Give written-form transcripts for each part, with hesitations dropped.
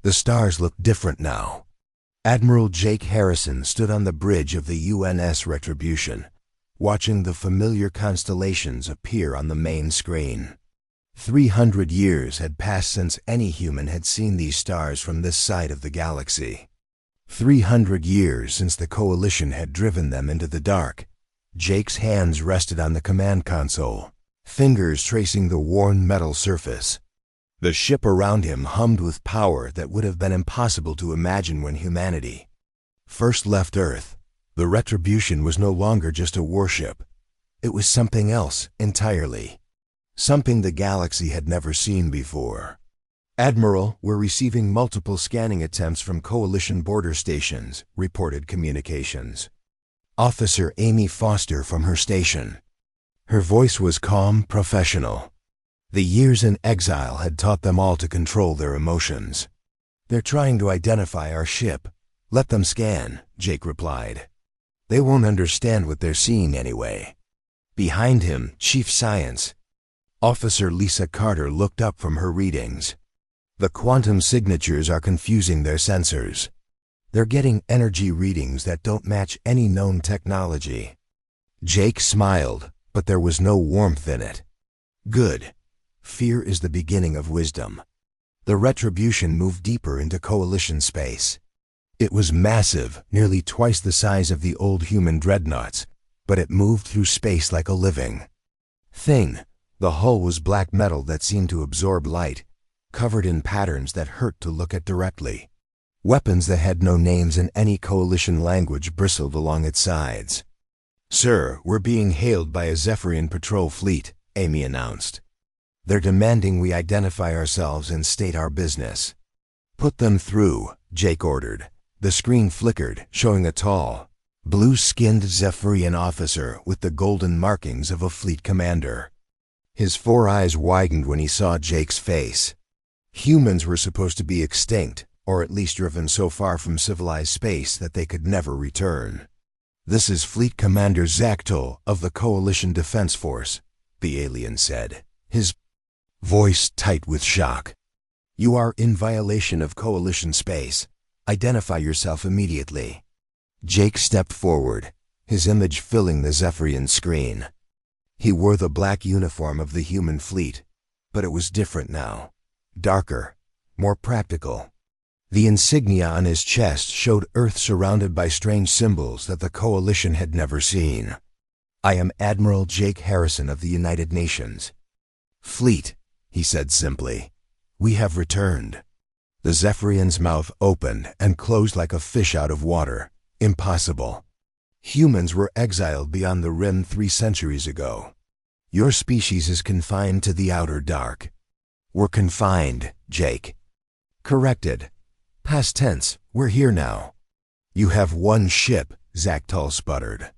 The stars looked different now. Admiral Jake Harrison stood on the bridge of the UNS Retribution, watching the familiar constellations appear on the main screen. 300 years had passed since any human had seen these stars from this side of the galaxy. 300 years since the Coalition had driven them into the dark. Jake's hands rested on the command console, fingers tracing the worn metal surface. The ship around him hummed with power that would have been impossible to imagine when humanity first left Earth. The Retribution was no longer just a warship. It was something else entirely. Something the galaxy had never seen before. "Admiral, we're receiving multiple scanning attempts from Coalition border stations," reported communications. Officer Amy Foster from her station. Her voice was calm, professional. The years in exile had taught them all to control their emotions. "They're trying to identify our ship. Let them scan," Jake replied. "They won't understand what they're seeing anyway." Behind him, Chief Science Officer Lisa Carter looked up from her readings. "The quantum signatures are confusing their sensors. They're getting energy readings that don't match any known technology." Jake smiled, but there was no warmth in it. "Good. Fear is the beginning of wisdom." The Retribution moved deeper into Coalition space. It was massive, nearly twice the size of the old human dreadnoughts, but it moved through space like a living thing. The hull was black metal that seemed to absorb light, covered in patterns that hurt to look at directly. Weapons that had no names in any Coalition language bristled along its sides. "Sir, we're being hailed by a Zephyrian patrol fleet," Amy announced. "They're demanding we identify ourselves and state our business." "Put them through," Jake ordered. The screen flickered, showing a tall, blue-skinned Zephyrian officer with the golden markings of a fleet commander. His 4 eyes widened when he saw Jake's face. Humans were supposed to be extinct, or at least driven so far from civilized space that they could never return. "This is Fleet Commander Zactol of the Coalition Defense Force," the alien said, his voice tight with shock. "You are in violation of Coalition space. Identify yourself immediately." Jake stepped forward, his image filling the Zephyrian screen. He wore the black uniform of the human fleet, but it was different now. Darker, more practical. The insignia on his chest showed Earth surrounded by strange symbols that the Coalition had never seen. "I am Admiral Jake Harrison of the United Nations." "Fleet," he said simply. "We have returned." The Zephyrian's mouth opened and closed like a fish out of water. Impossible. Humans were exiled beyond the rim 3 centuries ago. "Your species is confined to the outer dark." "We're confined, Jake." "Corrected. Past tense, we're here now." "You have 1 ship," Zactol sputtered.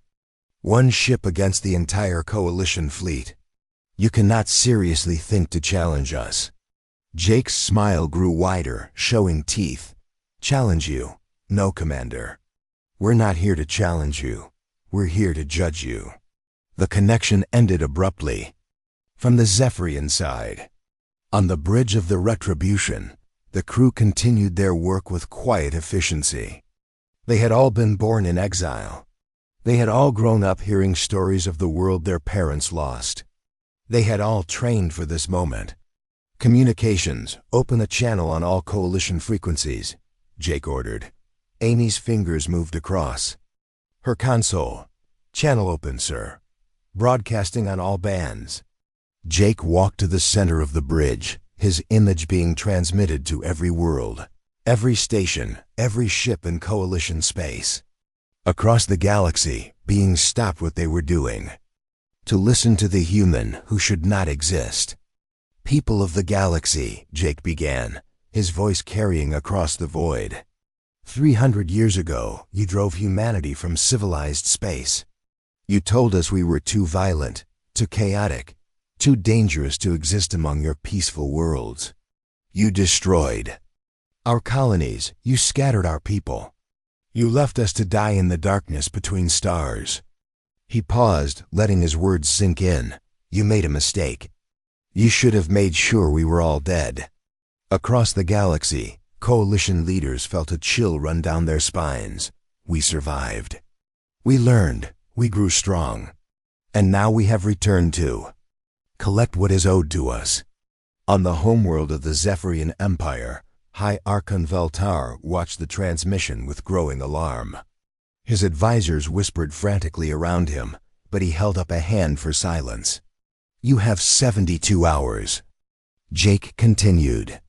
"1 ship against the entire Coalition fleet. You cannot seriously think to challenge us." Jake's smile grew wider, showing teeth. "Challenge you? No, Commander. We're not here to challenge you. We're here to judge you." The connection ended abruptly. From the Zephyrian side, on the bridge of the Retribution, the crew continued their work with quiet efficiency. They had all been born in exile. They had all grown up hearing stories of the world their parents lost. They had all trained for this moment. "Communications, open a channel on all Coalition frequencies," Jake ordered. Amy's fingers moved across her console. "Channel open, sir. Broadcasting on all bands." Jake walked to the center of the bridge, his image being transmitted to every world, every station, every ship in Coalition space. Across the galaxy, beings stopped what they were doing to listen to the human who should not exist. "People of the galaxy," Jake began, his voice carrying across the void. 300 years ago, you drove humanity from civilized space. You told us we were too violent, too chaotic, too dangerous to exist among your peaceful worlds. You destroyed our colonies. You scattered our people. You left us to die in the darkness between stars." He paused, letting his words sink in. "You made a mistake. You should have made sure we were all dead." Across the galaxy, Coalition leaders felt a chill run down their spines. We survived. We learned. We grew strong. And now we have returned to collect what is owed to us. On the homeworld of the Zephyrian Empire, High Archon Veltar watched the transmission with growing alarm. His advisors whispered frantically around him, but he held up a hand for silence. You have 72 hours. Jake continued.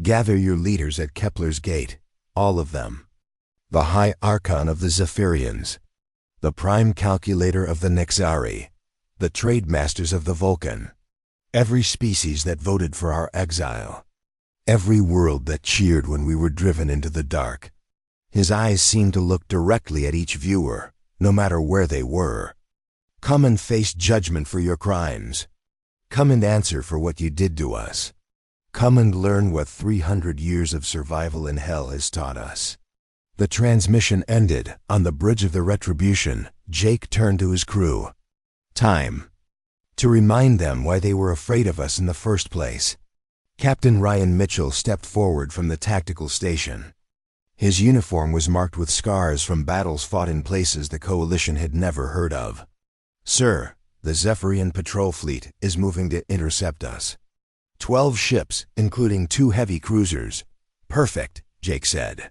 Gather your leaders at Kepler's Gate, all of them. The High Archon of the Zephyrians, the Prime Calculator of the Nexari, the Trade Masters of the Vulcan, every species that voted for our exile, every world that cheered when we were driven into the dark. His eyes seemed to look directly at each viewer, no matter where they were. Come and face judgment for your crimes. Come and answer for what you did to us. Come and learn what 300 years of survival in hell has taught us. The transmission ended. On the bridge of the Retribution, Jake turned to his crew. Time to remind them why they were afraid of us in the first place. Captain Ryan Mitchell stepped forward from the tactical station. His uniform was marked with scars from battles fought in places the Coalition had never heard of. Sir, the Zephyrian patrol fleet is moving to intercept us. 12 ships, including 2 heavy cruisers. Perfect, Jake said.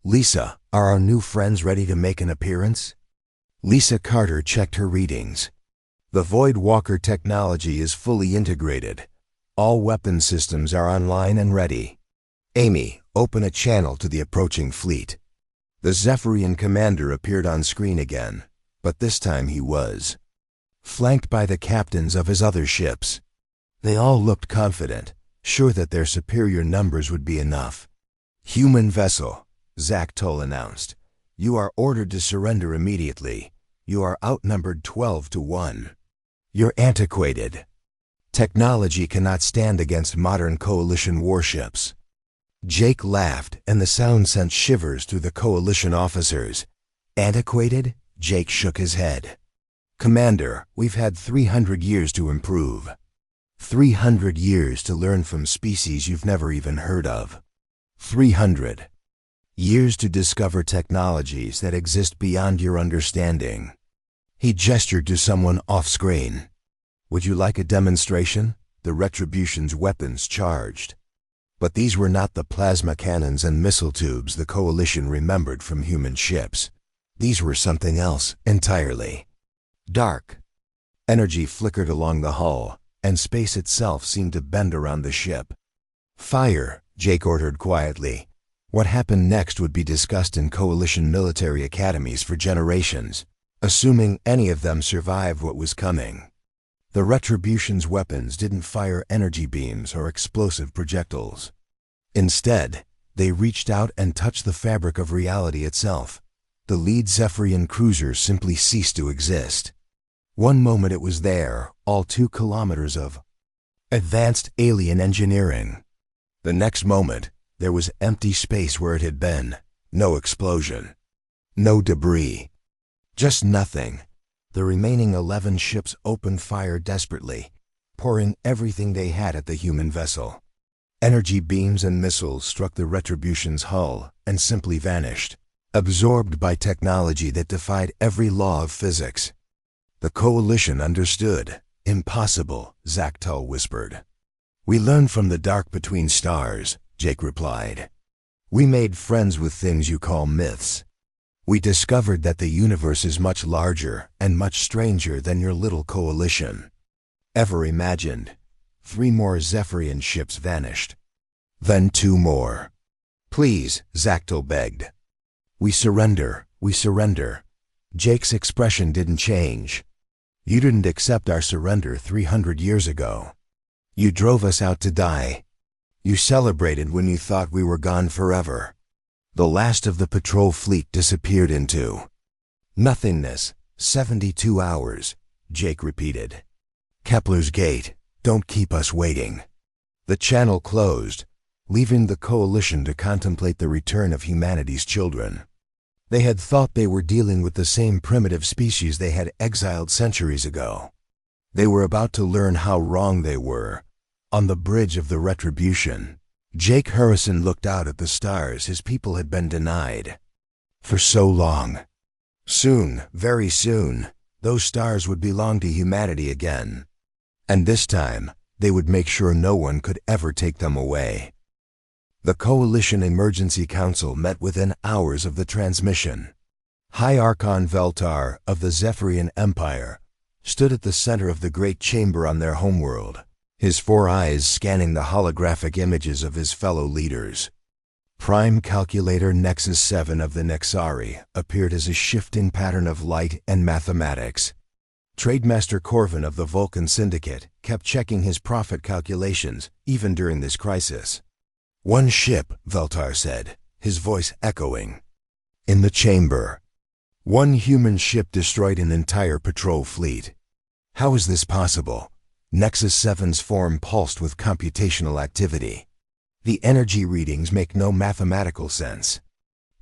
Lisa, are our new friends ready to make an appearance? Lisa Carter checked her readings. The Void Walker technology is fully integrated. All weapon systems are online and ready. Amy, open a channel to the approaching fleet. The Zephyrian commander appeared on screen again, but this time he was flanked by the captains of his other ships. They all looked confident, sure that their superior numbers would be enough. Human vessel, Zach Toll announced. You are ordered to surrender immediately. You are outnumbered 12-1. You're antiquated. Technology cannot stand against modern Coalition warships. Jake laughed, and the sound sent shivers through the Coalition officers. Antiquated? Jake shook his head. Commander, we've had 300 years to improve. 300 years to learn from species you've never even heard of. 300 years to discover technologies that exist beyond your understanding. He gestured to someone off-screen. Would you like a demonstration? The Retribution's weapons charged. But these were not the plasma cannons and missile tubes the Coalition remembered from human ships. These were something else entirely. Dark. Energy flickered along the hull, and space itself seemed to bend around the ship. Fire, Jake ordered quietly. What happened next would be discussed in Coalition military academies for generations, assuming any of them survived what was coming. The Retribution's weapons didn't fire energy beams or explosive projectiles. Instead, they reached out and touched the fabric of reality itself. The lead Zephyrian cruiser simply ceased to exist. One moment it was there, all 2 kilometers of advanced alien engineering. The next moment, there was empty space where it had been. No explosion. No debris. Just nothing. The remaining 11 ships opened fire desperately, pouring everything they had at the human vessel. Energy beams and missiles struck the Retribution's hull and simply vanished, absorbed by technology that defied every law of physics. The Coalition understood. Impossible, Zach Tull whispered. We learned from the dark between stars, Jake replied. We made friends with things you call myths. We discovered that the universe is much larger and much stranger than your little Coalition ever imagined. 3 more Zephyrian ships vanished. Then 2 more. Please, Zactyl begged. We surrender, we surrender. Jake's expression didn't change. You didn't accept our surrender 300 years ago. You drove us out to die. You celebrated when you thought we were gone forever. The last of the patrol fleet disappeared into nothingness. 72 hours, Jake repeated. Kepler's Gate, don't keep us waiting. The channel closed, leaving the Coalition to contemplate the return of humanity's children. They had thought they were dealing with the same primitive species they had exiled centuries ago. They were about to learn how wrong they were, on the bridge of the Retribution. Jake Harrison looked out at the stars his people had been denied for so long. Soon, very soon, those stars would belong to humanity again. And this time, they would make sure no one could ever take them away. The Coalition Emergency Council met within hours of the transmission. High Archon Veltar of the Zephyrian Empire stood at the center of the great chamber on their homeworld, his 4 eyes scanning the holographic images of his fellow leaders. Prime Calculator Nexus 7 of the Nexari appeared as a shifting pattern of light and mathematics. Trademaster Corvin of the Vulcan Syndicate kept checking his profit calculations even during this crisis. "One ship," Veltar said, his voice echoing. "In the chamber. One human ship destroyed an entire patrol fleet. How is this possible?" Nexus 7's form pulsed with computational activity. "The energy readings make no mathematical sense.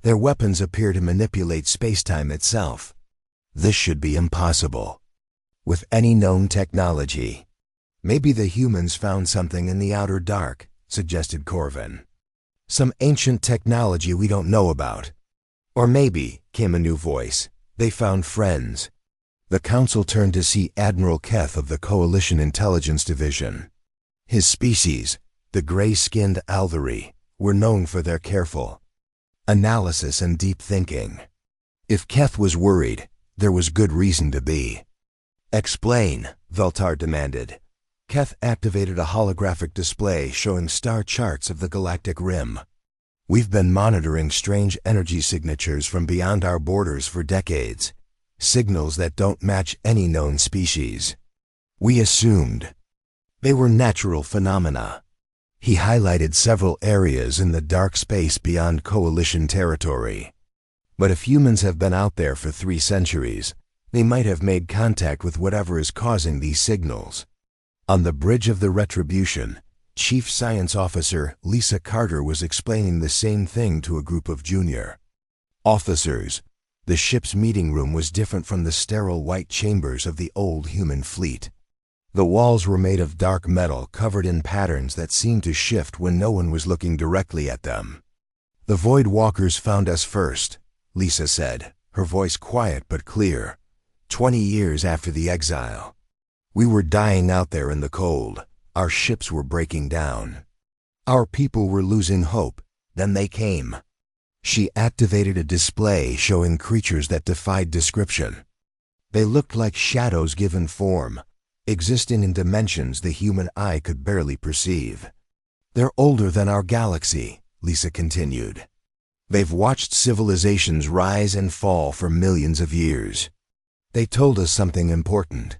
Their weapons appear to manipulate space-time itself. This should be impossible with any known technology." "Maybe the humans found something in the outer dark," suggested Corvin. "Some ancient technology we don't know about. Or maybe," came a new voice, "they found friends." The council turned to see Admiral Keth of the Coalition Intelligence Division. His species, the gray-skinned Alvari, were known for their careful analysis and deep thinking. If Keth was worried, there was good reason to be. "Explain," Veltar demanded. Keth activated a holographic display showing star charts of the galactic rim. "We've been monitoring strange energy signatures from beyond our borders for decades, signals that don't match any known species. We assumed they were natural phenomena." He highlighted several areas in the dark space beyond Coalition territory. "But if humans have been out there for 3 centuries, they might have made contact with whatever is causing these signals." On the bridge of the Retribution, Chief Science Officer Lisa Carter was explaining the same thing to a group of junior officers. The ship's meeting room was different from the sterile white chambers of the old human fleet. The walls were made of dark metal covered in patterns that seemed to shift when no one was looking directly at them. "The Void Walkers found us first," Lisa said, her voice quiet but clear. 20 years after the Exile. We were dying out there in the cold. Our ships were breaking down. Our people were losing hope. Then they came." She activated a display showing creatures that defied description. They looked like shadows given form, existing in dimensions the human eye could barely perceive. "They're older than our galaxy," Lisa continued. "They've watched civilizations rise and fall for millions of years. They told us something important.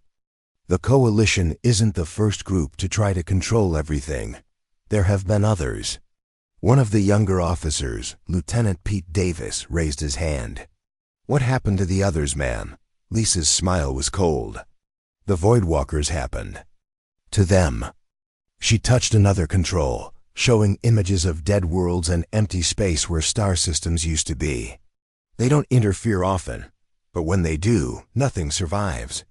The Coalition isn't the first group to try to control everything. There have been others." One of the younger officers, Lieutenant Pete Davis, raised his hand. "What happened to the others, ma'am?" Lisa's smile was cold. "The Voidwalkers happened to them." She touched another control, showing images of dead worlds and empty space where star systems used to be. "They don't interfere often, but when they do, nothing survives."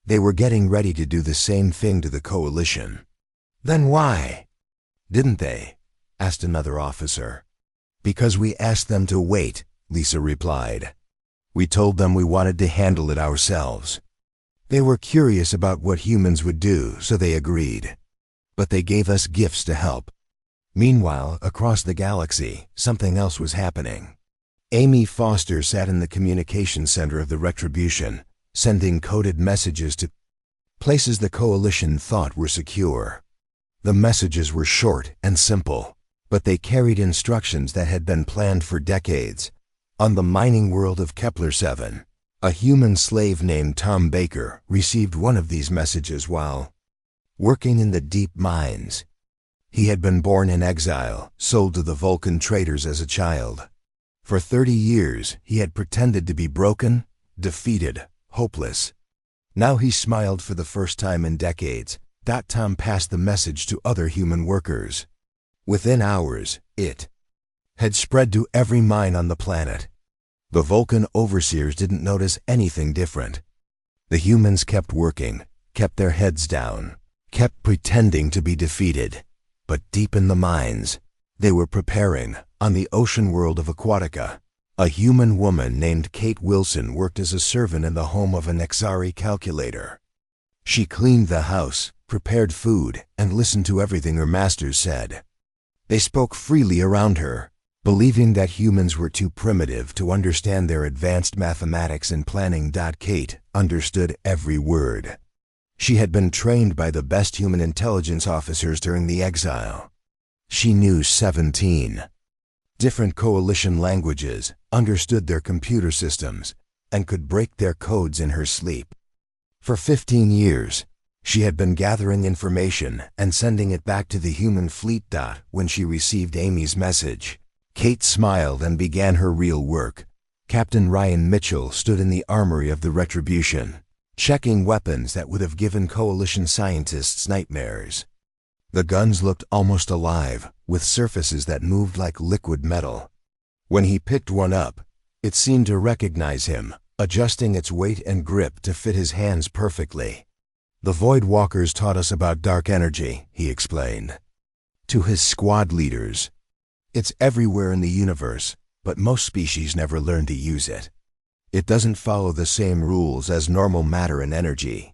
They were getting ready to do the same thing to the Coalition. "Then why didn't they?" asked another officer. "Because we asked them to wait," Lisa replied. "We told them we wanted to handle it ourselves. They were curious about what humans would do, so they agreed. But they gave us gifts to help." Meanwhile, across the galaxy, something else was happening. Amy Foster sat in the communications center of the Retribution, sending coded messages to places the Coalition thought were secure. The messages were short and simple, but they carried instructions that had been planned for decades. On the mining world of Kepler-7, a human slave named Tom Baker received one of these messages while working in the deep mines. He had been born in exile, sold to the Vulcan traders as a child. For 30 years, he had pretended to be broken, defeated, hopeless. Now he smiled for the first time in decades. Tom passed the message to other human workers. Within hours, it had spread to every mine on the planet. The Vulcan overseers didn't notice anything different. The humans kept working, kept their heads down, kept pretending to be defeated. But deep in the mines, They were preparing, on the ocean world of Aquatica. A human woman named Kate Wilson worked as a servant in the home of an Exile calculator. She cleaned the house, prepared food, and listened to everything her masters said. They spoke freely around her, believing that humans were too primitive to understand their advanced mathematics and planning. Kate understood every word. She had been trained by the best human intelligence officers during the Exile. She knew 17 different coalition languages, understood their computer systems, and could break their codes in her sleep. For 15 years, she had been gathering information and sending it back to the human fleet. When she received Amy's message, Kate smiled and began her real work. Captain Ryan Mitchell stood in the armory of the Retribution, checking weapons that would have given coalition scientists nightmares. The guns looked almost alive, with surfaces that moved like liquid metal. When he picked one up, it seemed to recognize him, adjusting its weight and grip to fit his hands perfectly. "The Void Walkers taught us about dark energy," he explained. To his squad leaders, "It's everywhere in the universe, but most species never learn to use it. It doesn't follow the same rules as normal matter and energy."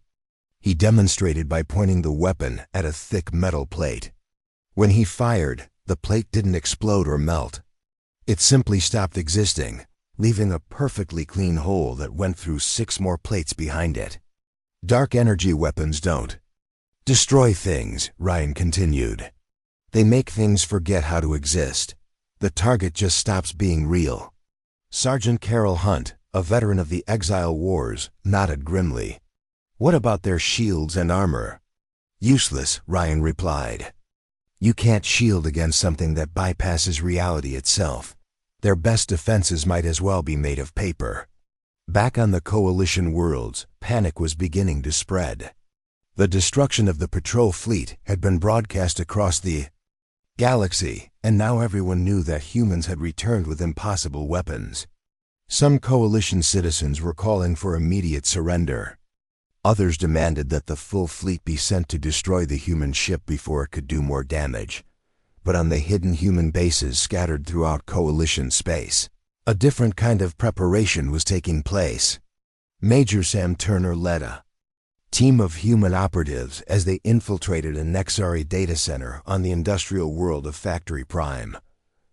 He demonstrated by pointing the weapon at a thick metal plate. When he fired, the plate didn't explode or melt. It simply stopped existing, leaving a perfectly clean hole that went through 6 more plates behind it. "Dark energy weapons don't destroy things," Ryan continued. "They make things forget how to exist. The target just stops being real." Sergeant Carol Hunt, a veteran of the Exile Wars, nodded grimly. "What about their shields and armor?" "Useless," Ryan replied. "You can't shield against something that bypasses reality itself. Their best defenses might as well be made of paper." Back on the Coalition worlds, panic was beginning to spread. The destruction of the patrol fleet had been broadcast across the galaxy, and now everyone knew that humans had returned with impossible weapons. Some Coalition citizens were calling for immediate surrender. Others demanded that the full fleet be sent to destroy the human ship before it could do more damage. But on the hidden human bases scattered throughout Coalition space, a different kind of preparation was taking place. Major Sam Turner led a team of human operatives as they infiltrated a Nexari data center on the industrial world of Factory Prime.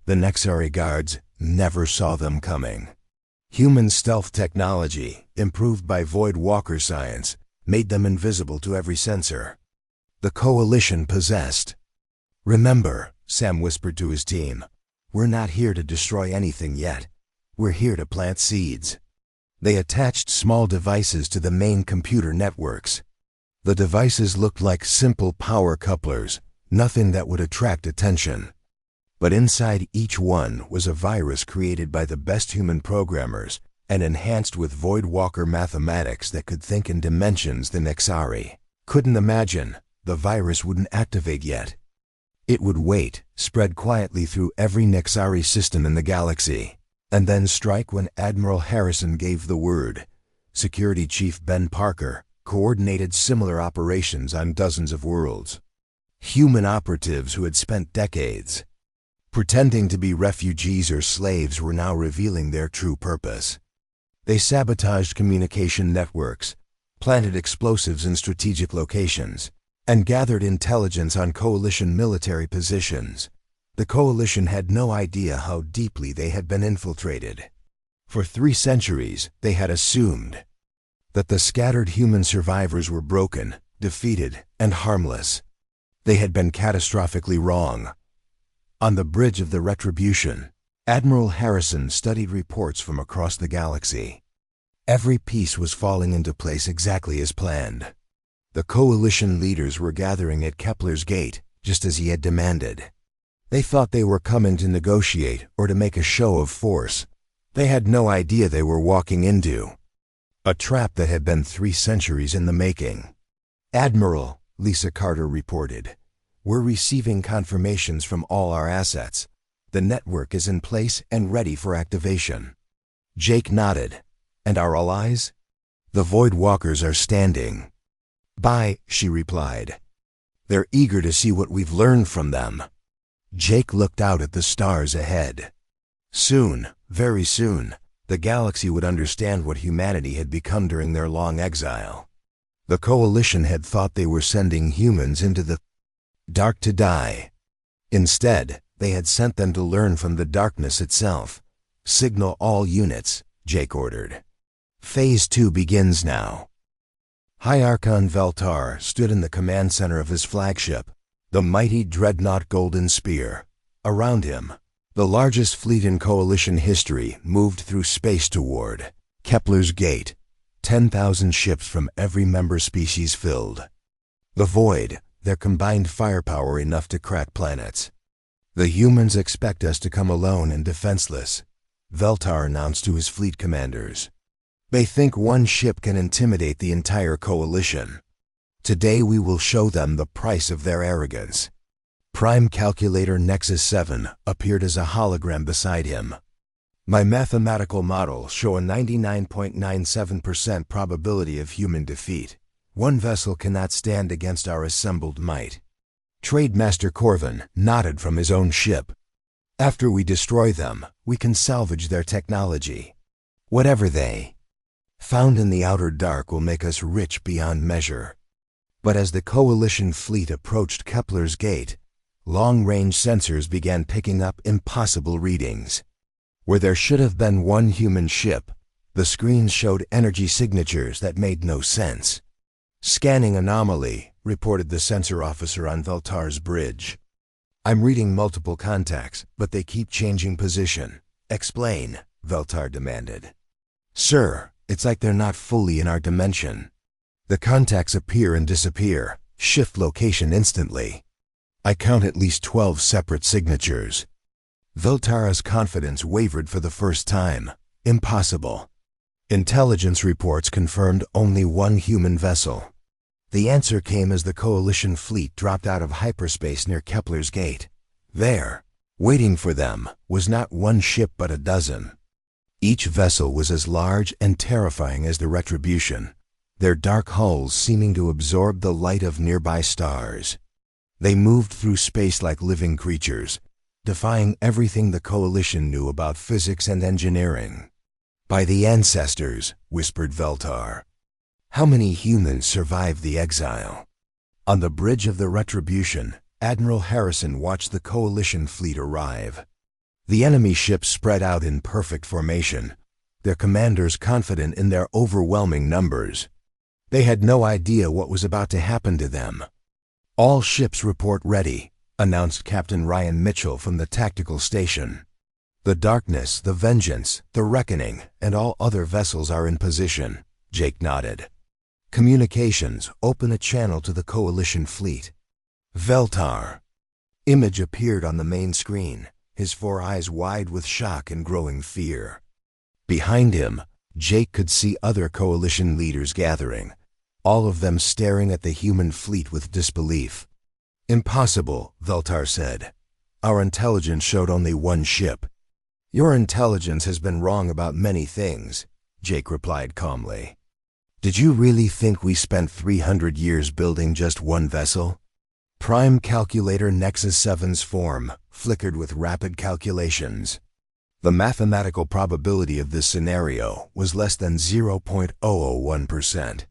The Nexari guards never saw them coming. Human stealth technology, improved by Void Walker science, made them invisible to every sensor. The Coalition possessed. "Remember," Sam whispered to his team, "we're not here to destroy anything yet. We're here to plant seeds." They attached small devices to the main computer networks. The devices looked like simple power couplers, nothing that would attract attention. But inside each one was a virus created by the best human programmers and enhanced with Void Walker mathematics that could think in dimensions the Nexari couldn't imagine. The virus wouldn't activate yet. It would wait, spread quietly through every Nexari system in the galaxy, and then strike when Admiral Harrison gave the word. Security Chief Ben Parker coordinated similar operations on dozens of worlds. Human operatives who had spent decades pretending to be refugees or slaves were now revealing their true purpose. They sabotaged communication networks, planted explosives in strategic locations, and gathered intelligence on Coalition military positions. The Coalition had no idea how deeply they had been infiltrated. For 3 centuries, they had assumed that the scattered human survivors were broken, defeated, and harmless. They had been catastrophically wrong. On the bridge of the Retribution, Admiral Harrison studied reports from across the galaxy. Every piece was falling into place exactly as planned. The Coalition leaders were gathering at Kepler's gate, just as he had demanded. They thought they were coming to negotiate or to make a show of force. They had no idea they were walking into a trap that had been 3 centuries in the making. "Admiral," Lisa Carter reported, "we're receiving confirmations from all our assets. The network is in place and ready for activation." Jake nodded. "And our allies?" "The Void Walkers are standing by," she replied. "They're eager to see what we've learned from them." Jake looked out at the stars ahead. Soon, very soon, the galaxy would understand what humanity had become during their long exile. The Coalition had thought they were sending humans into the dark to die. Instead, they had sent them to learn from the darkness itself. Signal all units, Jake ordered. Phase 2 begins now. High Archon Veltar stood in the command center of his flagship, the mighty dreadnought Golden Spear. Around him, the largest fleet in Coalition history moved through space toward Kepler's Gate, 10,000 ships from every member species filled. The Void, their combined firepower enough to crack planets. The humans expect us to come alone and defenseless, Veltar announced to his fleet commanders. They think one ship can intimidate the entire Coalition. Today we will show them the price of their arrogance. Prime Calculator Nexus 7 appeared as a hologram beside him. My mathematical models show a 99.97% probability of human defeat. One vessel cannot stand against our assembled might. Trademaster Corvin nodded from his own ship. After we destroy them, we can salvage their technology. Whatever they found in the outer dark will make us rich beyond measure. But as the Coalition fleet approached Kepler's Gate, long-range sensors began picking up impossible readings. Where there should have been one human ship, the screens showed energy signatures that made no sense. Scanning anomaly, reported the sensor officer on Veltar's bridge. I'm reading multiple contacts, but they keep changing position. Explain, Veltar demanded. Sir, it's like they're not fully in our dimension. The contacts appear and disappear, shift location instantly. I count at least 12 separate signatures. Veltara's confidence wavered for the first time. Impossible. Intelligence reports confirmed only one human vessel. The answer came as the Coalition fleet dropped out of hyperspace near Kepler's Gate. There, waiting for them, was not one ship but a dozen. Each vessel was as large and terrifying as the Retribution, their dark hulls seeming to absorb the light of nearby stars. They moved through space like living creatures, defying everything the Coalition knew about physics and engineering. By the ancestors, whispered Veltar. How many humans survived the exile? On the bridge of the Retribution, Admiral Harrison watched the Coalition fleet arrive. The enemy ships spread out in perfect formation, their commanders confident in their overwhelming numbers. They had no idea what was about to happen to them. All ships report ready, announced Captain Ryan Mitchell from the tactical station. The Darkness, the Vengeance, the Reckoning, and all other vessels are in position, Jake nodded. Communications, open a channel to the Coalition fleet. Veltar. Image appeared on the main screen, his 4 eyes wide with shock and growing fear. Behind him, Jake could see other Coalition leaders gathering, all of them staring at the human fleet with disbelief. Impossible, Veltar said. Our intelligence showed only one ship. Your intelligence has been wrong about many things, Jake replied calmly. Did you really think we spent 300 years building just one vessel? Prime Calculator Nexus 7's form flickered with rapid calculations. The mathematical probability of this scenario was less than 0.001%.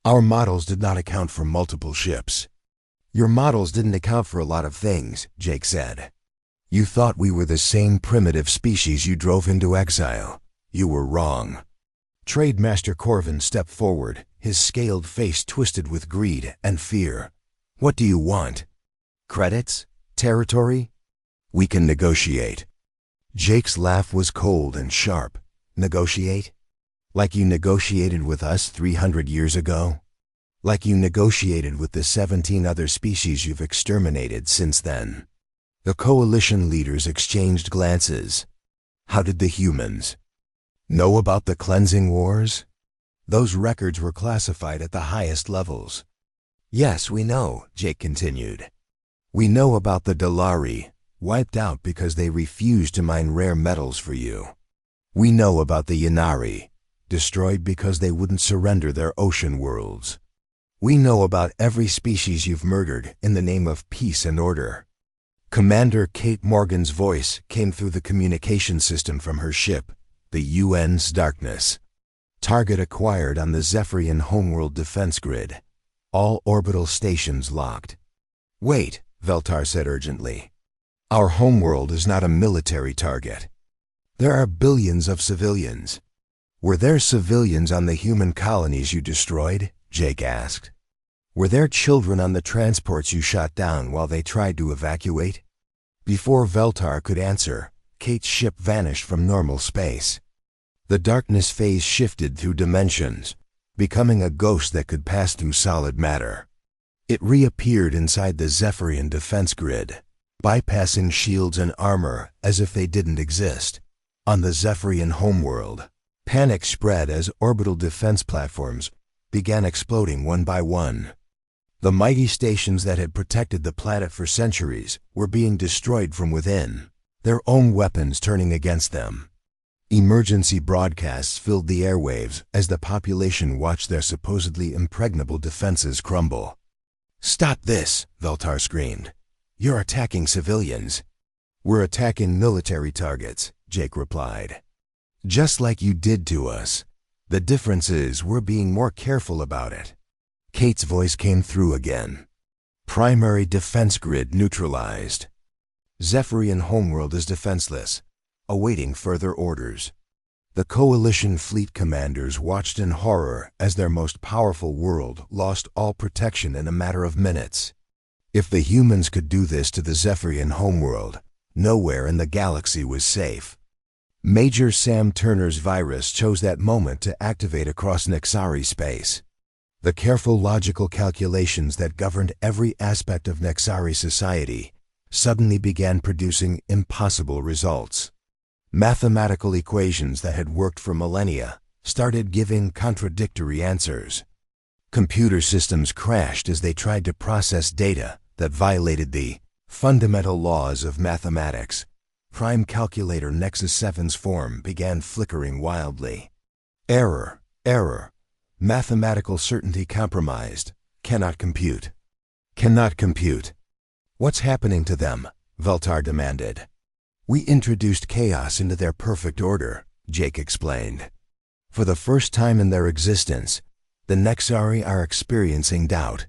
Our models did not account for multiple ships. Your models didn't account for a lot of things, Jake said. You thought we were the same primitive species you drove into exile. You were wrong. Trademaster Corvin stepped forward, his scaled face twisted with greed and fear. What do you want? Credits? Territory? We can negotiate. Jake's laugh was cold and sharp. Negotiate? Like you negotiated with us 300 years ago? Like you negotiated with the 17 other species you've exterminated since then? The Coalition leaders exchanged glances. How did the humans know about the cleansing wars? Those records were classified at the highest levels. Yes, we know, Jake continued. We know about the Dalari, wiped out because they refused to mine rare metals for you. We know about the Yanari, destroyed because they wouldn't surrender their ocean worlds. We know about every species you've murdered in the name of peace and order. Commander Kate Morgan's voice came through the communication system from her ship, the UN's Darkness. Target acquired on the Zephyrian homeworld defense grid. All orbital stations locked. Wait, Veltar said urgently. Our homeworld is not a military target. There are billions of civilians. Were there civilians on the human colonies you destroyed? Jake asked. Were there children on the transports you shot down while they tried to evacuate? Before Veltar could answer, Kate's ship vanished from normal space. The darkness phase shifted through dimensions, becoming a ghost that could pass through solid matter. It reappeared inside the Zephyrian defense grid, bypassing shields and armor as if they didn't exist. On the Zephyrian homeworld, panic spread as orbital defense platforms began exploding one by one. The mighty stations that had protected the planet for centuries were being destroyed from within, their own weapons turning against them. Emergency broadcasts filled the airwaves as the population watched their supposedly impregnable defenses crumble. "Stop this!" Veltar screamed. "You're attacking civilians." "We're attacking military targets," Jake replied. "Just like you did to us. The difference is we're being more careful about it." Kate's voice came through again. "Primary defense grid neutralized. Zephyrian homeworld is defenseless, awaiting further orders." The Coalition fleet commanders watched in horror as their most powerful world lost all protection in a matter of minutes. If the humans could do this to the Zephyrian homeworld, nowhere in the galaxy was safe. Major Sam Turner's virus chose that moment to activate across Nexari space. The careful logical calculations that governed every aspect of Nexari society suddenly began producing impossible results. Mathematical equations that had worked for millennia started giving contradictory answers. Computer systems crashed as they tried to process data that violated the fundamental laws of mathematics. Prime calculator Nexus 7's form began flickering wildly. "Error, error. Mathematical certainty compromised. Cannot compute. Cannot compute." "What's happening to them?" Veltar demanded. "We introduced chaos into their perfect order," Jake explained. "For the first time in their existence, the Nexari are experiencing doubt.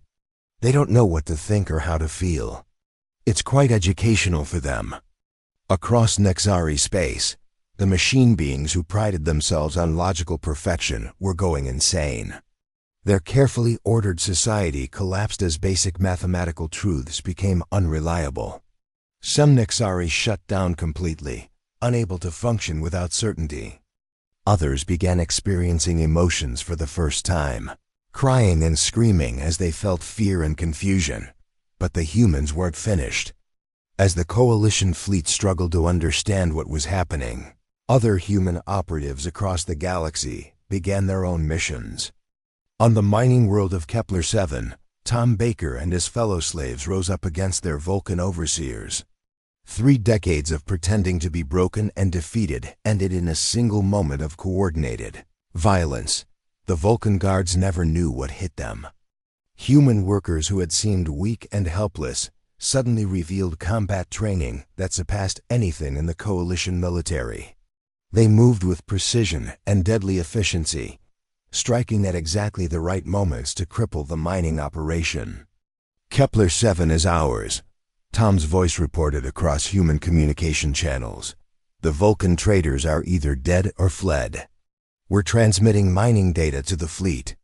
They don't know what to think or how to feel. It's quite educational for them." Across Nexari space, the machine beings who prided themselves on logical perfection were going insane. Their carefully ordered society collapsed as basic mathematical truths became unreliable. Some Nexari shut down completely, unable to function without certainty. Others began experiencing emotions for the first time, crying and screaming as they felt fear and confusion. But the humans weren't finished. As the Coalition fleet struggled to understand what was happening, other human operatives across the galaxy began their own missions. On the mining world of Kepler-7, Tom Baker and his fellow slaves rose up against their Vulcan overseers. 3 decades of pretending to be broken and defeated ended in a single moment of coordinated violence. The Vulcan guards never knew what hit them. Human workers who had seemed weak and helpless suddenly revealed combat training that surpassed anything in the Coalition military. They moved with precision and deadly efficiency, striking at exactly the right moments to cripple the mining operation. "Kepler-7 is ours," Tom's voice reported across human communication channels. "The Vulcan traders are either dead or fled. We're transmitting mining data to the fleet."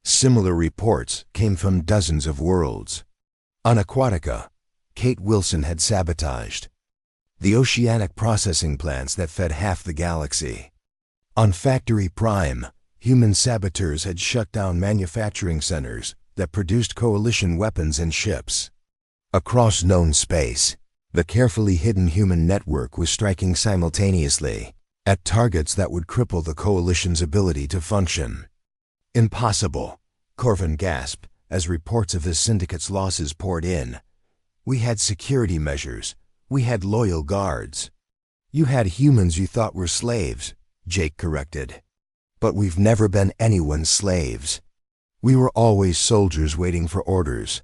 Similar reports came from dozens of worlds. On Aquatica, Kate Wilson had sabotaged the oceanic processing plants that fed half the galaxy. On Factory Prime, human saboteurs had shut down manufacturing centers that produced Coalition weapons and ships. Across known space, the carefully hidden human network was striking simultaneously at targets that would cripple the Coalition's ability to function. "Impossible," Corvin gasped as reports of the Syndicate's losses poured in. "We had security measures. We had loyal guards." "You had humans you thought were slaves," Jake corrected. "But we've never been anyone's slaves. We were always soldiers waiting for orders."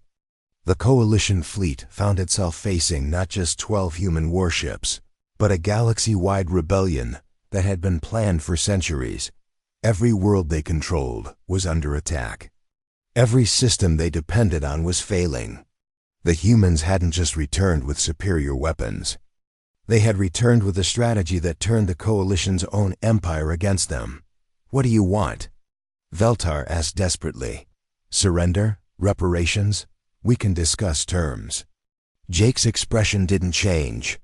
The Coalition fleet found itself facing not just 12 human warships, but a galaxy-wide rebellion that had been planned for centuries. Every world they controlled was under attack. Every system they depended on was failing. The humans hadn't just returned with superior weapons. They had returned with a strategy that turned the Coalition's own empire against them. "What do you want?" Veltar asked desperately. "Surrender? Reparations? We can discuss terms." Jake's expression didn't change.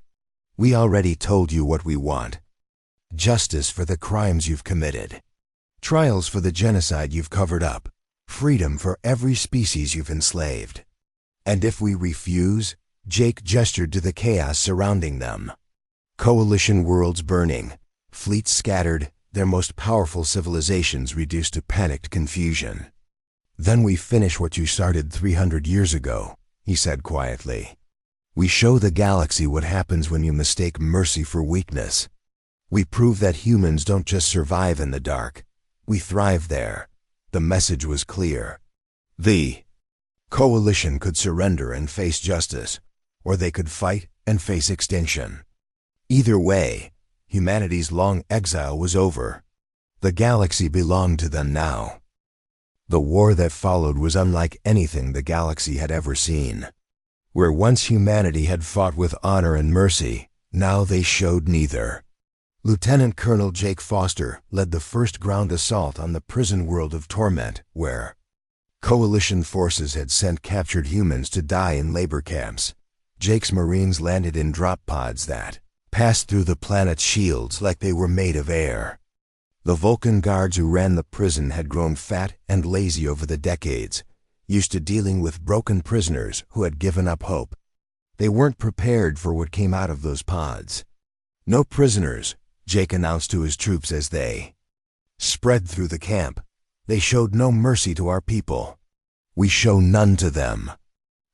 "We already told you what we want. Justice for the crimes you've committed. Trials for the genocide you've covered up. Freedom for every species you've enslaved. And if we refuse," Jake gestured to the chaos surrounding them. Coalition worlds burning, fleets scattered, their most powerful civilizations reduced to panicked confusion. "Then we finish what you started 300 years ago," he said quietly. "We show the galaxy what happens when you mistake mercy for weakness. We prove that humans don't just survive in the dark. We thrive there." The message was clear. The Coalition could surrender and face justice, or they could fight and face extinction. Either way, humanity's long exile was over. The galaxy belonged to them now. The war that followed was unlike anything the galaxy had ever seen. Where once humanity had fought with honor and mercy, now they showed neither. Lieutenant Colonel Jake Foster led the first ground assault on the prison world of Torment, where Coalition forces had sent captured humans to die in labor camps. Jake's Marines landed in drop pods that passed through the planet's shields like they were made of air. The Vulcan guards who ran the prison had grown fat and lazy over the decades, used to dealing with broken prisoners who had given up hope. They weren't prepared for what came out of those pods. "No prisoners," Jake announced to his troops as they spread through the camp. "They showed no mercy to our people. We show none to them."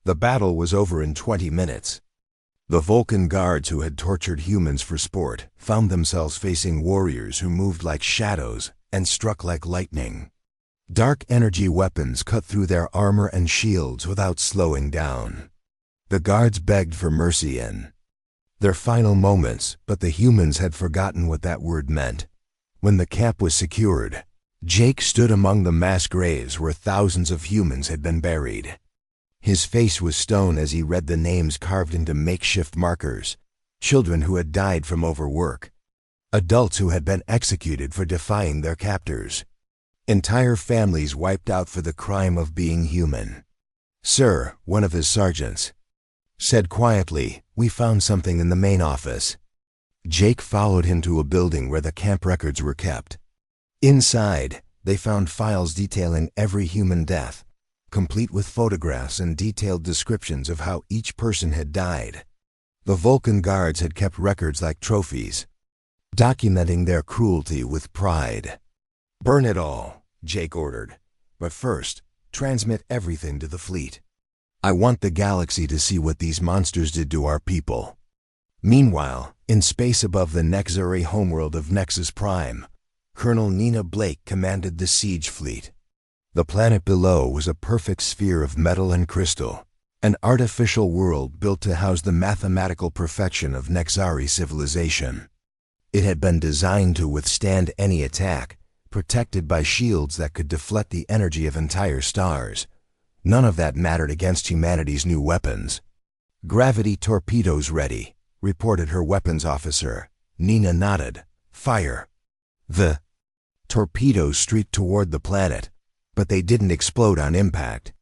The battle was over in 20 minutes. The Vulcan guards who had tortured humans for sport found themselves facing warriors who moved like shadows and struck like lightning. Dark energy weapons cut through their armor and shields without slowing down. The guards begged for mercy in their final moments, but the humans had forgotten what that word meant. When the camp was secured, Jake stood among the mass graves where thousands of humans had been buried. His face was stone as he read the names carved into makeshift markers. Children who had died from overwork. Adults who had been executed for defying their captors. Entire families wiped out for the crime of being human. "Sir," one of his sergeants said quietly, "we found something in the main office." Jake followed him to a building where the camp records were kept. Inside, they found files detailing every human death, complete with photographs and detailed descriptions of how each person had died. The Vulcan guards had kept records like trophies, documenting their cruelty with pride. "Burn it all," Jake ordered. "But first, transmit everything to the fleet. I want the galaxy to see what these monsters did to our people." Meanwhile, in space above the Nexari homeworld of Nexus Prime, Colonel Nina Blake commanded the siege fleet. The planet below was a perfect sphere of metal and crystal, an artificial world built to house the mathematical perfection of Nexari civilization. It had been designed to withstand any attack, protected by shields that could deflect the energy of entire stars. None of that mattered against humanity's new weapons. "Gravity torpedoes ready," reported her weapons officer. Nina nodded. "Fire." The torpedoes streaked toward the planet, but they didn't explode on impact.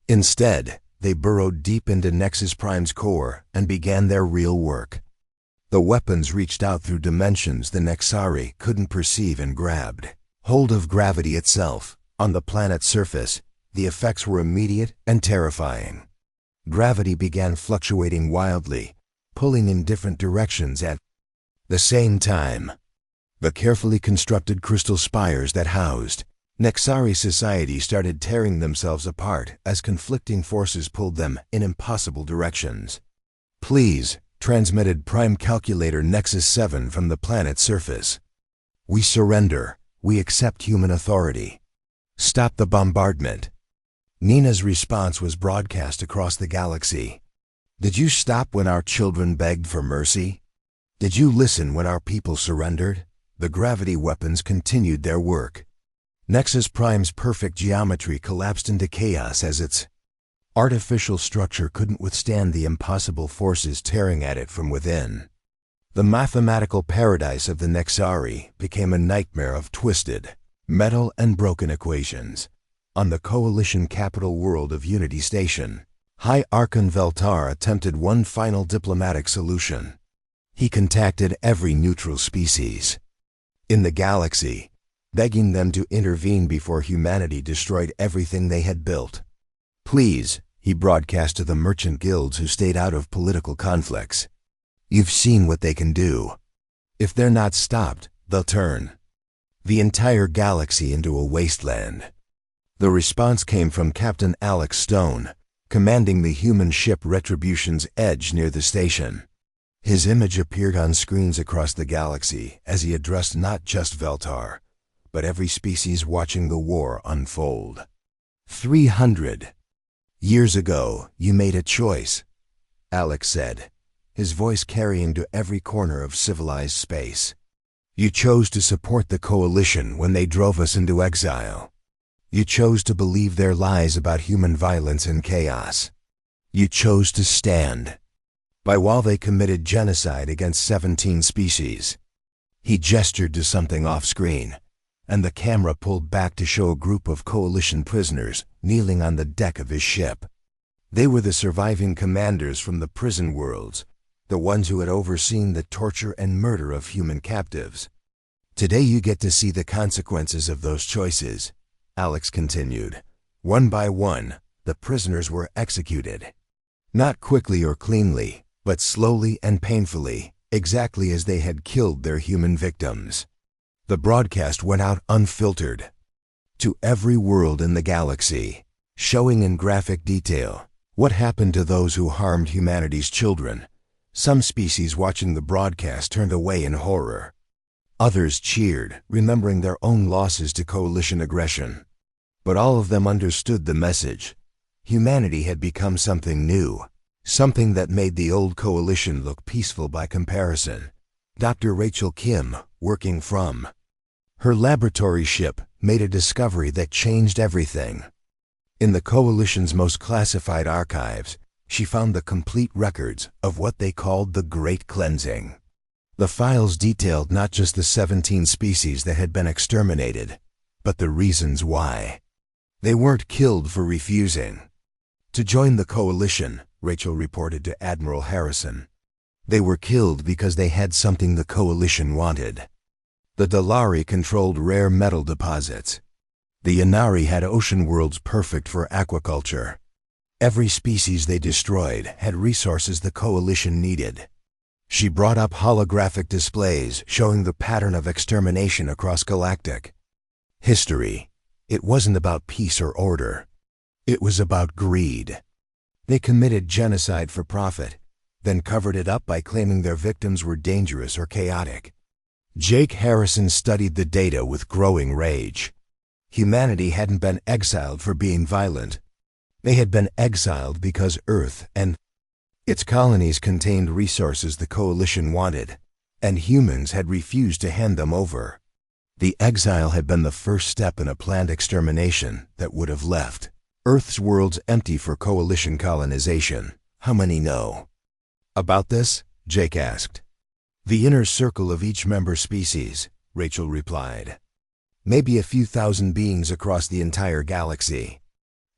Instead, they burrowed deep into Nexus Prime's core and began their real work. The weapons reached out through dimensions the Nexari couldn't perceive and grabbed hold of gravity itself. On the planet's surface, the effects were immediate and terrifying. Gravity began fluctuating wildly, pulling in different directions at the same time. The carefully constructed crystal spires that housed Nexari society started tearing themselves apart as conflicting forces pulled them in impossible directions. "Please," transmitted Prime Calculator Nexus 7 from the planet's surface. "We surrender. We accept human authority. Stop the bombardment." Nina's response was broadcast across the galaxy. Did you stop when our children begged for mercy? Did you listen when our people surrendered? The gravity weapons continued their work. Nexus Prime's perfect geometry collapsed into chaos as its artificial structure couldn't withstand the impossible forces tearing at it from within. The mathematical paradise of the Nexari became a nightmare of twisted, metal and broken equations. On the Coalition capital world of Unity Station, High Archon Veltar attempted one final diplomatic solution. He contacted every neutral species in the galaxy, begging them to intervene before humanity destroyed everything they had built. Please, he broadcast to the merchant guilds who stayed out of political conflicts. You've seen what they can do. If they're not stopped, they'll turn the entire galaxy into a wasteland. The response came from Captain Alex Stone, commanding the human ship Retribution's Edge near the station. His image appeared on screens across the galaxy as he addressed not just Veltar, but every species watching the war unfold. 300 years ago, you made a choice, Alex said, his voice carrying to every corner of civilized space. You chose to support the Coalition when they drove us into exile. You chose to believe their lies about human violence and chaos. You chose to stand by while they committed genocide against 17 species. He gestured to something off-screen, and the camera pulled back to show a group of Coalition prisoners kneeling on the deck of his ship. They were the surviving commanders from the prison worlds, the ones who had overseen the torture and murder of human captives. Today you get to see the consequences of those choices, Alex continued. One by one, the prisoners were executed. Not quickly or cleanly, but slowly and painfully, exactly as they had killed their human victims. The broadcast went out unfiltered to every world in the galaxy, showing in graphic detail what happened to those who harmed humanity's children. Some species watching the broadcast turned away in horror. Others cheered, remembering their own losses to Coalition aggression. But all of them understood the message. Humanity had become something new, something that made the old Coalition look peaceful by comparison. Dr. Rachel Kim, working from her laboratory ship, made a discovery that changed everything. In the Coalition's most classified archives, she found the complete records of what they called the Great Cleansing. The files detailed not just the 17 species that had been exterminated, but the reasons why. They weren't killed for refusing to join the Coalition, Rachel reported to Admiral Harrison. They were killed because they had something the Coalition wanted. The Dalari controlled rare metal deposits. The Yanari had ocean worlds perfect for aquaculture. Every species they destroyed had resources the Coalition needed. She brought up holographic displays showing the pattern of extermination across galactic history. It wasn't about peace or order. It was about greed. They committed genocide for profit, then covered it up by claiming their victims were dangerous or chaotic. Jake Harrison studied the data with growing rage. Humanity hadn't been exiled for being violent. They had been exiled because Earth and its colonies contained resources the Coalition wanted, and humans had refused to hand them over. The exile had been the first step in a planned extermination that would have left Earth's worlds empty for Coalition colonization. How many know about this? Jake asked. The inner circle of each member species, Rachel replied. Maybe a few thousand beings across the entire galaxy.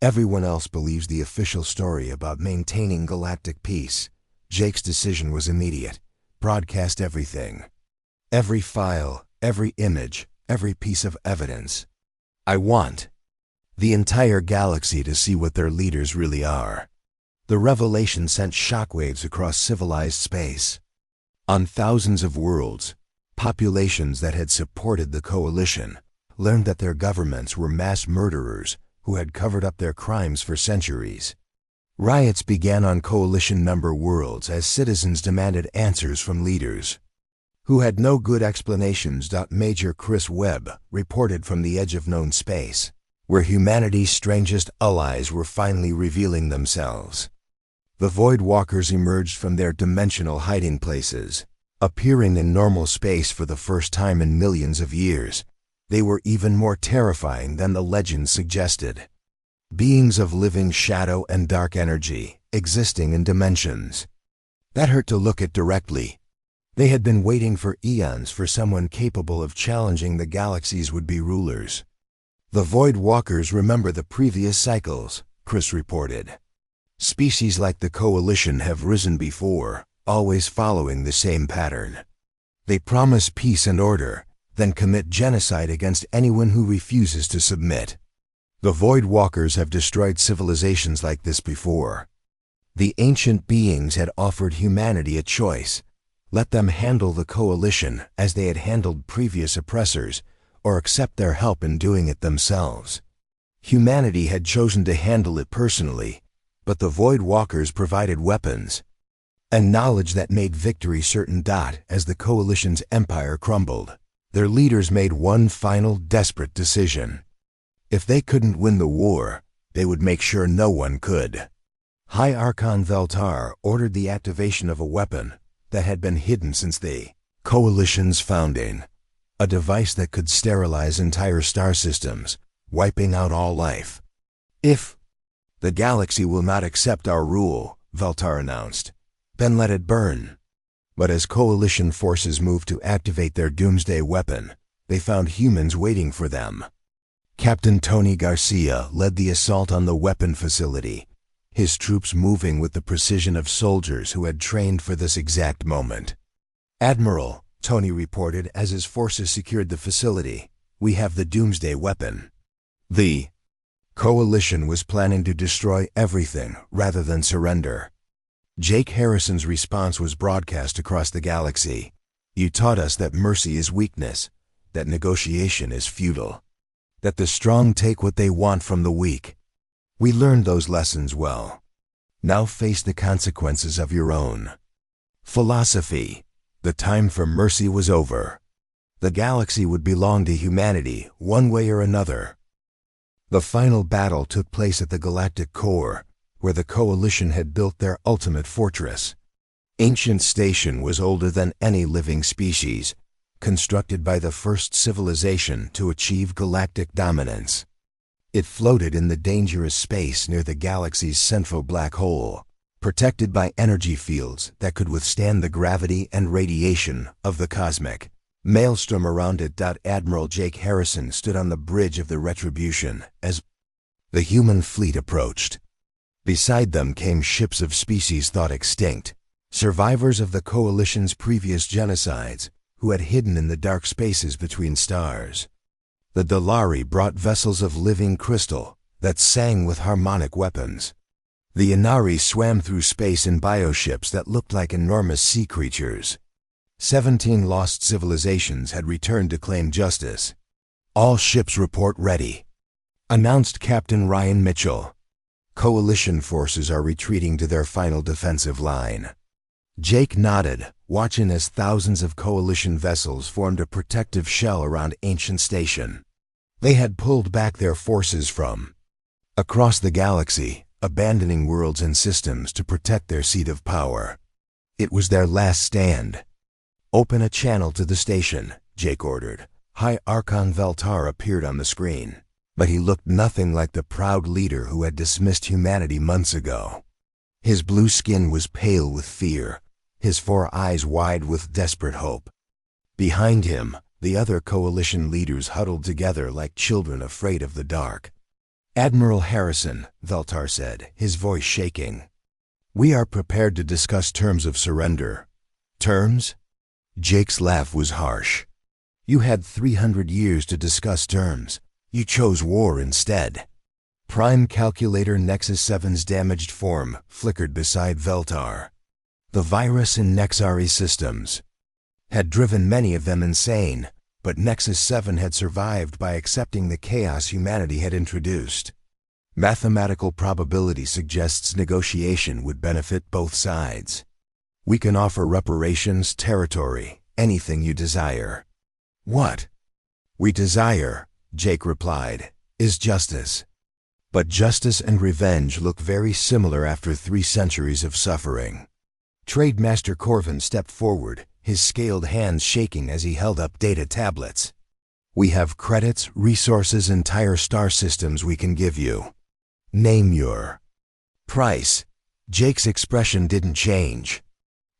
Everyone else believes the official story about maintaining galactic peace. Jake's decision was immediate. Broadcast everything. Every file, every image, every piece of evidence. I want the entire galaxy to see what their leaders really are. The revelation sent shockwaves across civilized space. On thousands of worlds, populations that had supported the Coalition learned that their governments were mass murderers who had covered up their crimes for centuries. Riots began on Coalition-member worlds as citizens demanded answers from leaders who had no good explanations. Major Chris Webb reported from the edge of known space. where humanity's strangest allies were finally revealing themselves. The Void Walkers emerged from their dimensional hiding places, appearing in normal space for the first time in millions of years. They were even more terrifying than the legend suggested. Beings of living shadow and dark energy, existing in dimensions that hurt to look at directly. They had been waiting for eons for someone capable of challenging the galaxy's would-be rulers. The Void Walkers remember the previous cycles, Chris reported. Species like the Coalition have risen before, always following the same pattern. They promise peace and order, then commit genocide against anyone who refuses to submit. The Void Walkers have destroyed civilizations like this before. The ancient beings had offered humanity a choice. Let them handle the Coalition as they had handled previous oppressors, or accept their help in doing it themselves. Humanity had chosen to handle it personally, but the Void Walkers provided weapons and knowledge that made victory certain. As the Coalition's empire crumbled, their leaders made one final desperate decision. If they couldn't win the war, they would make sure no one could. High Archon Veltar ordered the activation of a weapon that had been hidden since the Coalition's founding, a device that could sterilize entire star systems, wiping out all life. If the galaxy will not accept our rule, Veltar announced, then let it burn. But as Coalition forces moved to activate their doomsday weapon, they found humans waiting for them. Captain Tony Garcia led the assault on the weapon facility, his troops moving with the precision of soldiers who had trained for this exact moment. "Admiral," Tony reported as his forces secured the facility, "we have the doomsday weapon." The Coalition was planning to destroy everything rather than surrender. Jake Harrison's response was broadcast across the galaxy. "You taught us that mercy is weakness, that negotiation is futile, that the strong take what they want from the weak. We learned those lessons well. Now face the consequences of your own philosophy. The time for mercy was over. The galaxy would belong to humanity one way or another." The final battle took place at the galactic core, where the Coalition had built their ultimate fortress. Ancient Station was older than any living species, constructed by the first civilization to achieve galactic dominance. It floated in the dangerous space near the galaxy's central black hole, protected by energy fields that could withstand the gravity and radiation of the cosmic maelstrom around it. Admiral Jake Harrison stood on the bridge of the Retribution as the human fleet approached. Beside them came ships of species thought extinct, survivors of the Coalition's previous genocides, who had hidden in the dark spaces between stars. The Dalari brought vessels of living crystal that sang with harmonic weapons. The Inari swam through space in bioships that looked like enormous sea creatures. 17 lost civilizations had returned to claim justice. "All ships report ready," announced Captain Ryan Mitchell. "Coalition forces are retreating to their final defensive line." Jake nodded, watching as thousands of Coalition vessels formed a protective shell around Ancient Station. They had pulled back their forces from across the galaxy, abandoning worlds and systems to protect their seat of power. It was their last stand. "Open a channel to the station," Jake ordered. High Archon Veltar appeared on the screen, but he looked nothing like the proud leader who had dismissed humanity months ago. His blue skin was pale with fear, his 4 eyes wide with desperate hope. Behind him, the other Coalition leaders huddled together like children afraid of the dark. "Admiral Harrison," Veltar said, his voice shaking, "we are prepared to discuss terms of surrender." "Terms?" Jake's laugh was harsh. "You had 300 years to discuss terms. You chose war instead." Prime Calculator Nexus 7's damaged form flickered beside Veltar. The virus in Nexari systems had driven many of them insane, but Nexus 7 had survived by accepting the chaos humanity had introduced. Mathematical probability suggests negotiation would benefit both sides. "We can offer reparations, territory, anything you desire." "What?" "We desire," Jake replied, is justice. But justice and revenge look very similar after 3 centuries of suffering. Trade Master Corvin stepped forward, his scaled hands shaking as he held up data tablets. We have credits, resources, entire star systems we can give you. Name your price. Jake's expression didn't change.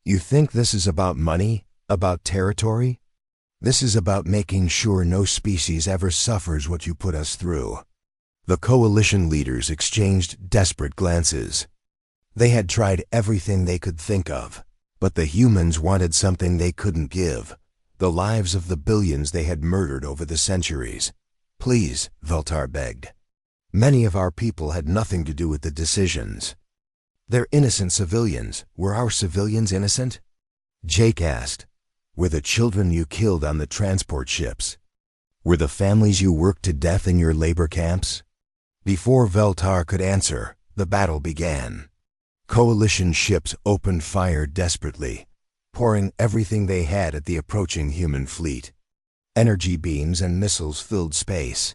You think this is about money? About territory? This is about making sure no species ever suffers what you put us through. The coalition leaders exchanged desperate glances. They had tried everything they could think of, but the humans wanted something they couldn't give, the lives of the billions they had murdered over the centuries. Please, Veltar begged. Many of our people had nothing to do with the decisions. They're innocent civilians. Were our civilians innocent? Jake asked. Were the children you killed on the transport ships? Were the families you worked to death in your labor camps? Before Veltar could answer, the battle began. Coalition ships opened fire desperately, pouring everything they had at the approaching human fleet. Energy beams and missiles filled space,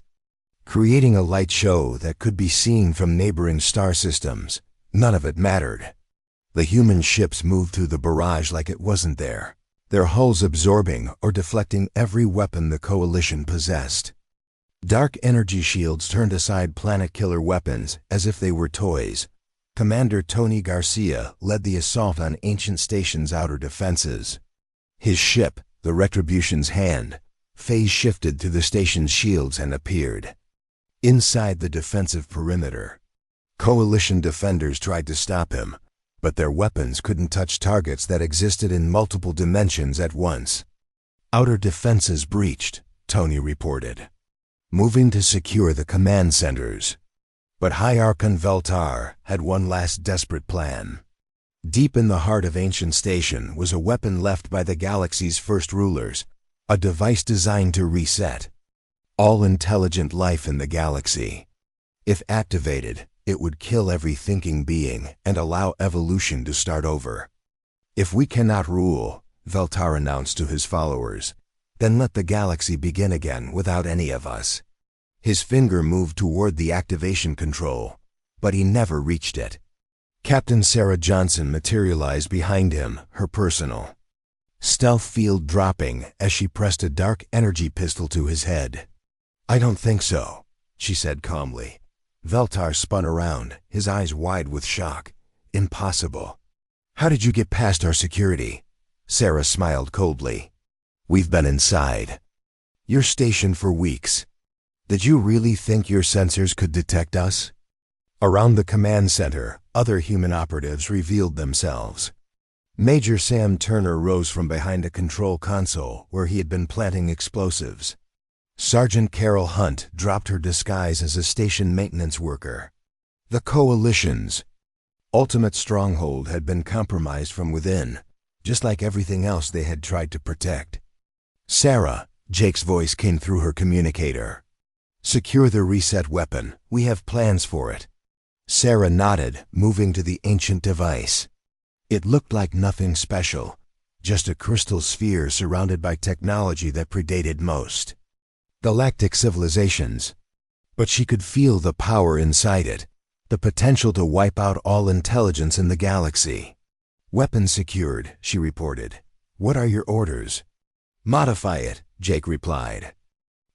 creating a light show that could be seen from neighboring star systems. None of it mattered. The human ships moved through the barrage like it wasn't there, their hulls absorbing or deflecting every weapon the Coalition possessed. Dark energy shields turned aside planet-killer weapons as if they were toys. Commander Tony Garcia led the assault on Ancient Station's outer defenses. His ship, the Retribution's Hand, phase-shifted through the station's shields and appeared. Inside the defensive perimeter, Coalition defenders tried to stop him, but their weapons couldn't touch targets that existed in multiple dimensions at once. Outer defenses breached, Tony reported, moving to secure the command centers. But High Archon Veltar had one last desperate plan. Deep in the heart of Ancient Station was a weapon left by the galaxy's first rulers, a device designed to reset all intelligent life in the galaxy. If activated, it would kill every thinking being and allow evolution to start over. If we cannot rule, Veltar announced to his followers, then let the galaxy begin again without any of us. His finger moved toward the activation control, but he never reached it. Captain Sarah Johnson materialized behind him, her personal stealth field dropping as she pressed a dark energy pistol to his head. I don't think so, she said calmly. Veltar spun around, his eyes wide with shock. Impossible. How did you get past our security? Sarah smiled coldly. We've been inside your station for weeks. Did you really think your sensors could detect us? Around the command center, other human operatives revealed themselves. Major Sam Turner rose from behind a control console where he had been planting explosives. Sergeant Carol Hunt dropped her disguise as a station maintenance worker. The Coalition's ultimate stronghold had been compromised from within, just like everything else they had tried to protect. Sarah, Jake's voice came through her communicator. Secure the reset weapon. We have plans for it. Sarah nodded, moving to the ancient device. It looked like nothing special, just a crystal sphere surrounded by technology that predated most galactic civilizations. But she could feel the power inside it, the potential to wipe out all intelligence in the galaxy. Weapon secured, she reported. What are your orders? Modify it, Jake replied.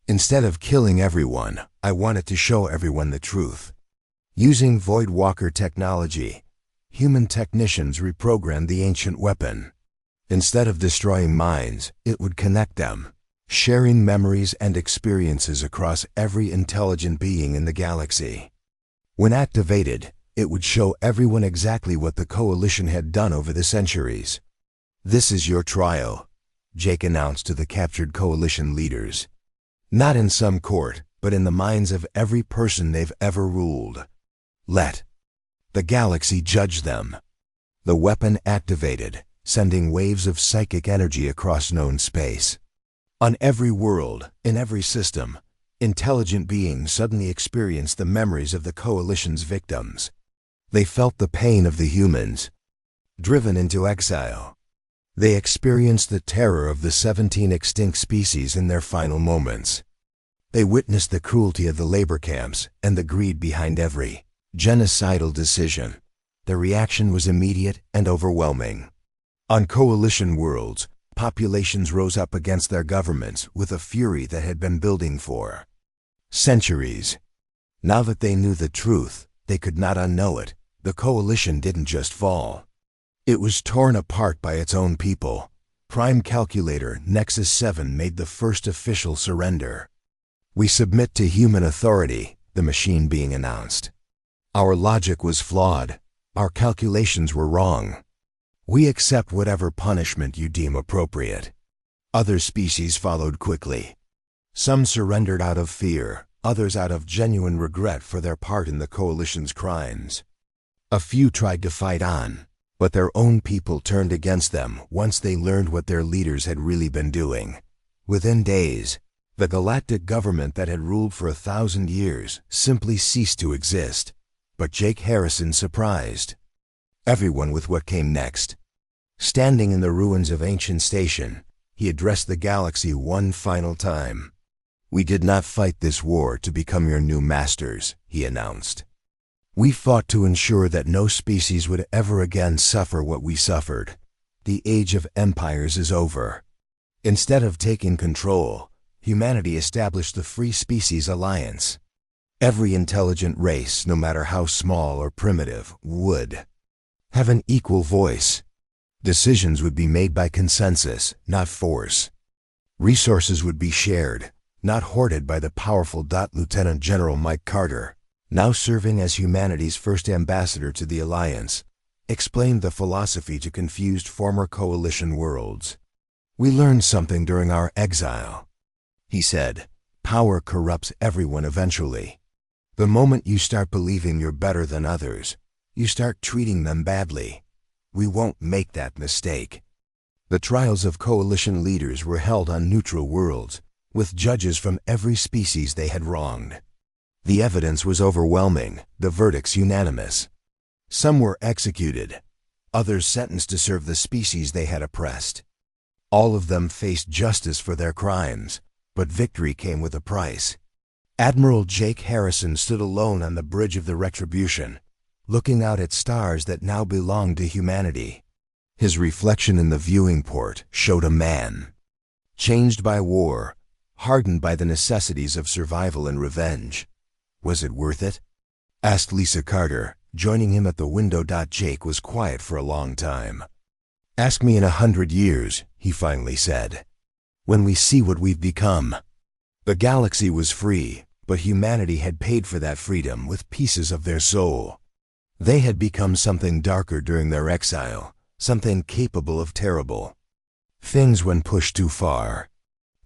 Instead of killing everyone, I wanted to show everyone the truth. Using Voidwalker technology, human technicians reprogrammed the ancient weapon. Instead of destroying minds, it would connect them, sharing memories and experiences across every intelligent being in the galaxy. When activated, it would show everyone exactly what the Coalition had done over the centuries. This is your trial, Jake announced to the captured Coalition leaders. Not in some court, but in the minds of every person they've ever ruled. Let the galaxy judge them. The weapon activated, sending waves of psychic energy across known space. On every world, in every system, intelligent beings suddenly experienced the memories of the Coalition's victims. They felt the pain of the humans, driven into exile. They experienced the terror of the 17 extinct species in their final moments. They witnessed the cruelty of the labor camps and the greed behind every genocidal decision. The reaction was immediate and overwhelming. On coalition worlds, populations rose up against their governments with a fury that had been building for centuries. Now that they knew the truth, they could not unknow it. The coalition didn't just fall. It was torn apart by its own people. Prime Calculator Nexus 7 made the first official surrender. "We submit to human authority," the machine being announced. "Our logic was flawed. Our calculations were wrong. We accept whatever punishment you deem appropriate." Other species followed quickly. Some surrendered out of fear, others out of genuine regret for their part in the coalition's crimes. A few tried to fight on, but their own people turned against them once they learned what their leaders had really been doing. Within days, the galactic government that had ruled for 1,000 years simply ceased to exist. But Jake Harrison surprised everyone with what came next. Standing in the ruins of Ancient Station, he addressed the galaxy one final time. "We did not fight this war to become your new masters," he announced. "We fought to ensure that no species would ever again suffer what we suffered. The age of empires is over." Instead of taking control, humanity established the Free Species Alliance. Every intelligent race, no matter how small or primitive, would have an equal voice. Decisions would be made by consensus, not force. Resources would be shared, not hoarded by the powerful Lieutenant General Mike Carter, now serving as humanity's first ambassador to the Alliance, explained the philosophy to confused former coalition worlds. "We learned something during our exile," he said. "Power corrupts everyone eventually. The moment you start believing you're better than others, you start treating them badly. We won't make that mistake." The trials of coalition leaders were held on neutral worlds, with judges from every species they had wronged. The evidence was overwhelming, the verdicts unanimous. Some were executed, others sentenced to serve the species they had oppressed. All of them faced justice for their crimes, but victory came with a price. Admiral Jake Harrison stood alone on the bridge of the Retribution, looking out at stars that now belonged to humanity. His reflection in the viewing port showed a man changed by war, hardened by the necessities of survival and revenge. "Was it worth it?" asked Lisa Carter, joining him at the window. Jake was quiet for a long time. "Ask me in 100 years, he finally said, "when we see what we've become." The galaxy was free, but humanity had paid for that freedom with pieces of their soul. They had become something darker during their exile, something capable of terrible things when pushed too far.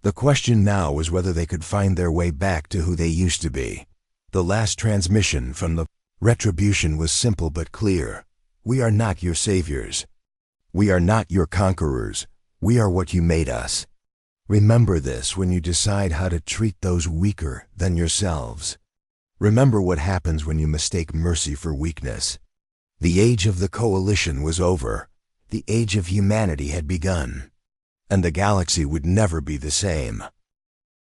The question now was whether they could find their way back to who they used to be. The last transmission from the Retribution was simple but clear. "We are not your saviors. We are not your conquerors. We are what you made us. Remember this when you decide how to treat those weaker than yourselves. Remember what happens when you mistake mercy for weakness." The age of the coalition was over. The age of humanity had begun. And the galaxy would never be the same.